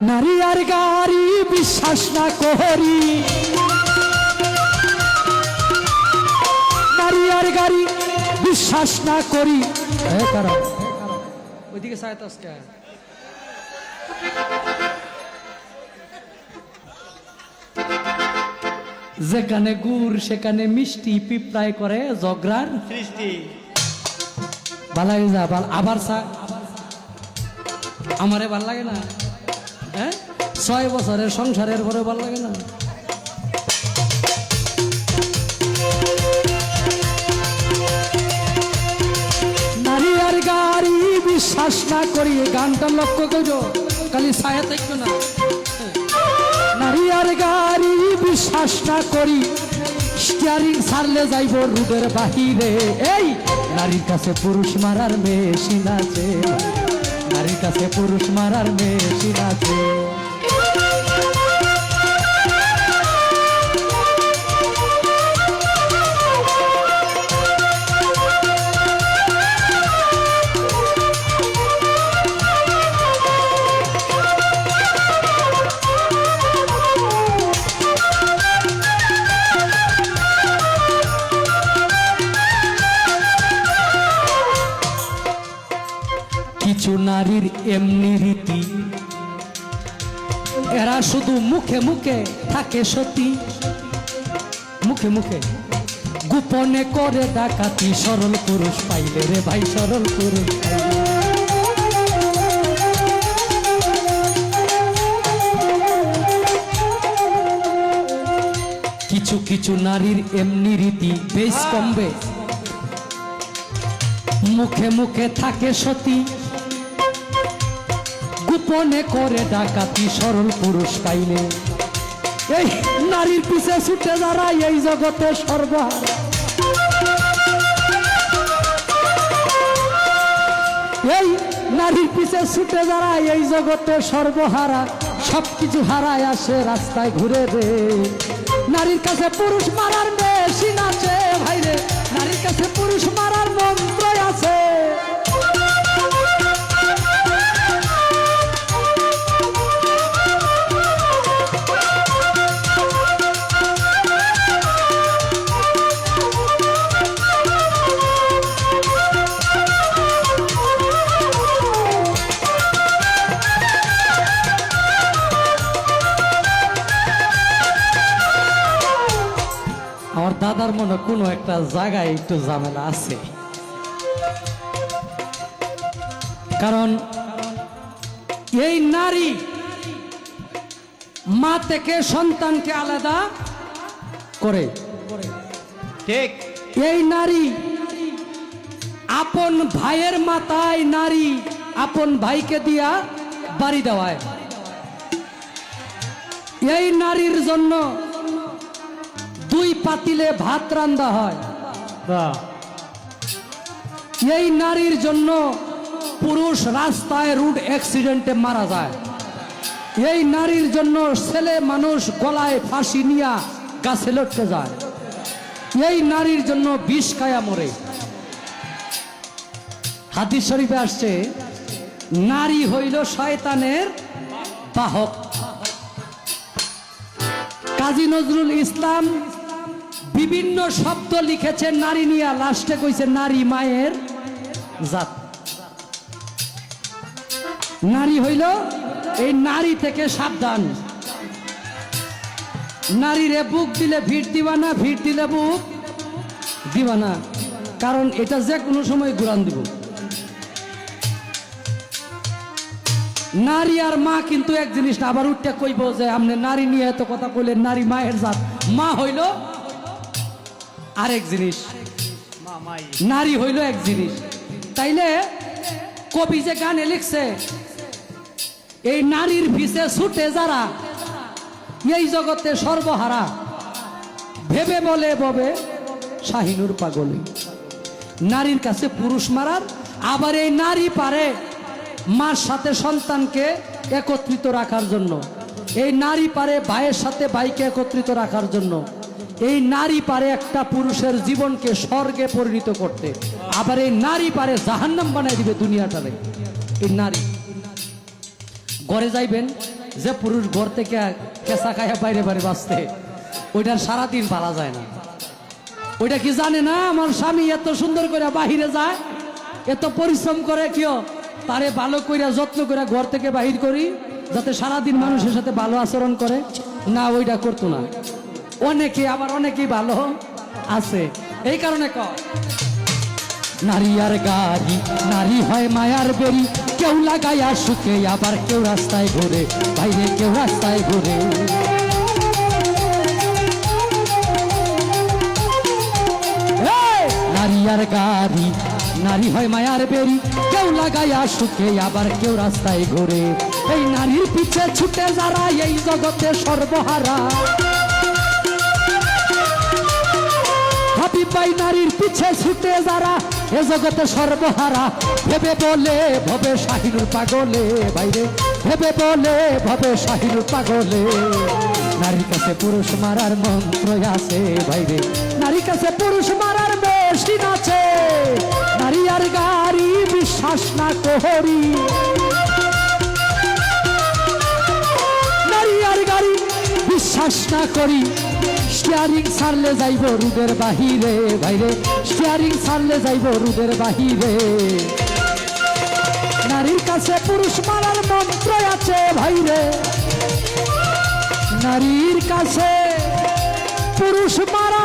নারী আর গাড়ি বিশ্বাস না করি, নারী আর গাড়ি বিশ্বাস না করি। ওইদিকে সায়তাসটা যেখানে গুড় সেখানে মিষ্টি, পিঁপড়ায় করে জগরার সৃষ্টি। ভালাই যা ভাল আবার সা আমারে ভাল লাগে না, হ্যাঁ 6 বছরের সংসারের পরে ভাল লাগে না। নারী আর গাড়ি বিশ্বাস না করি, গানটা লক্ষ্য করো খালি ছায়া থাকবে না। নারী আর গাড়ি বিশ্বাস না করি, স্টিয়ারিং ছাড়লে যাইব রুডের বাহিরে। এই নারীর কাছে পুরুষ মারার মেশিন আছে, নারীর কাছে পুরুষ মারার মেশিন আছে। কিছু নারীর এমনি রীতি, এরা শুধু মুখে মুখে থাকে সতী, মুখে মুখে গোপনে করে ডাকাতি। সরল পুরুষ পাইলে রে ভাই, সরল পুরুষ পাইলে। কিছু কিছু নারীর এমনি রীতি বেশ কমবে, মুখে মুখে থাকে সতী, গোপনে করে ডাকাতি। সরল পুরুষ পাইলে এই নারীর পিছে ছুটে যারা এই জগতে সর্বহারা। এই নারীর পিছে ছুটে যারা এই জগতে সর্বহারা, সবকিছু হারায় আসে রাস্তায় ঘুরে রে। নারীর কাছে পুরুষ মারার মেশিন আছে ভাইরে, নারীর কাছে পুরুষ মারার মন্ত্র আছে। আমার দাদার মনে কোনো একটা জায়গায় একটু ঝামেলা আছে, কারণ এই নারী মা থেকে সন্তানকে আলাদা করে, ঠিক এই নারী আপন ভাইয়ের মাথায় নারী আপন ভাইকে দিয়া বাড়ি দেওয়ায়। এই নারীর জন্য 2 পাতিলে ভাত রান্না হয়। এই নারীর জন্য পুরুষ রাস্তায় রোড অ্যাক্সিডেন্টে মারা যায়। এই নারীর জন্য ছেলে মানুষ গলায় ফাঁসি নিয়া গাছে লটকে যায়। এই নারীর জন্য বিষ খায়া মরে। হাদিস শরীফে আসছে, নারী হইল শয়তানের বাহক। কাজী নজরুল ইসলাম বিভিন্ন শব্দ লিখেছেন নারী নিয়া, লাস্টে কইছে নারী মায়ের জাত। নারী হইল এই নারী থেকে সাবধান। নারীরে বুক দিলে ভিড় দিবা না, ভিড় দিলে বুক দিবা না, কারণ এটা যে কোনো সময় ঘুরান দিব। নারী আর মা কিন্তু এক জিনিস না। আবার উঠতে কইব যে আপনি নারী নিয়ে এত কথা কইলেন, নারী মায়ের জাত। মা হইল আরেক জিনিস, নারী হইল এক জিনিস। তাইলে কবি যে গানে লিখছে, এই নারীর পিছে ছুটে যারা এই জগতে সর্বহারা, ভেবে বলে ববে শাহিনুর পাগলি। নারীর কাছে পুরুষ মারার, আবার এই নারী পারে মার সাথে সন্তানকে একত্রিত রাখার জন্য। এই নারী পারে ভাইয়ের সাথে ভাইকে একত্রিত রাখার জন্য। এই নারী পারে একটা পুরুষের জীবনকে স্বর্গে পরিণত করতে, আবার এই নারী পারে জাহান্নাম বানাই দিবে দুনিয়াটারে। এই নারী ঘরে যাইবেন, যে পুরুষ ঘর থেকে কেঁচা খায়া বাইরে বাইরে বাঁচতে, ওইটার সারাদিন পালা যায় না। ওইটা কি জানে না আমার স্বামী এত সুন্দর করে বাহিরে যায়, এত পরিশ্রম করে, কেউ তারে ভালো কইরা যত্ন করে ঘর থেকে বাহির করি যাতে সারাদিন মানুষের সাথে ভালো আচরণ করে? না, ওইটা করতো না। অনেকে আবার অনেকেই ভালো আছে, এই কারণে নারী আর গাড়ি, নারী হয় মায়ার বেরি, কেউ লাগাইয়া সুখে আবার কেউ রাস্তায় ঘুরে, বাইরে কেউ রাস্তায় ঘুরে। নারী আর গাড়ি, নারী হয় মায়ার বেরি, কেউ লাগাইয়া সুখে আবার কেউ রাস্তায় ঘুরে। এই নারীর পিছে ছুটে যারা এই জগতে সর্বহারা, হাবিব ভাই নারীর পিছে ছুটে যারা এ জগতে সর্বহারা, ভেবে বলে ভবে শাহিনুর পাগলে, বাইরে ভেবে বলে ভবে শাহিনুর পাগলে। নারীর কাছে পুরুষ মারার মন্ত্র আছে, বাইরে নারীর কাছে পুরুষ মারার মেশিন আছে। নারী আর গাড়ি বিশ্বাস না করি, নারী আর গাড়ি বিশ্বাস না করি। স্টিয়ারিং ছাড়লে যাইব রুদের বাহিরে, বাইরে স্টিয়ারিং ছাড়লে যাইব রুদের বাহিরে। নারীর কাছে পুরুষ মারার মন্ত্র আছে ভাইরে, নারীর কাছে পুরুষ মারা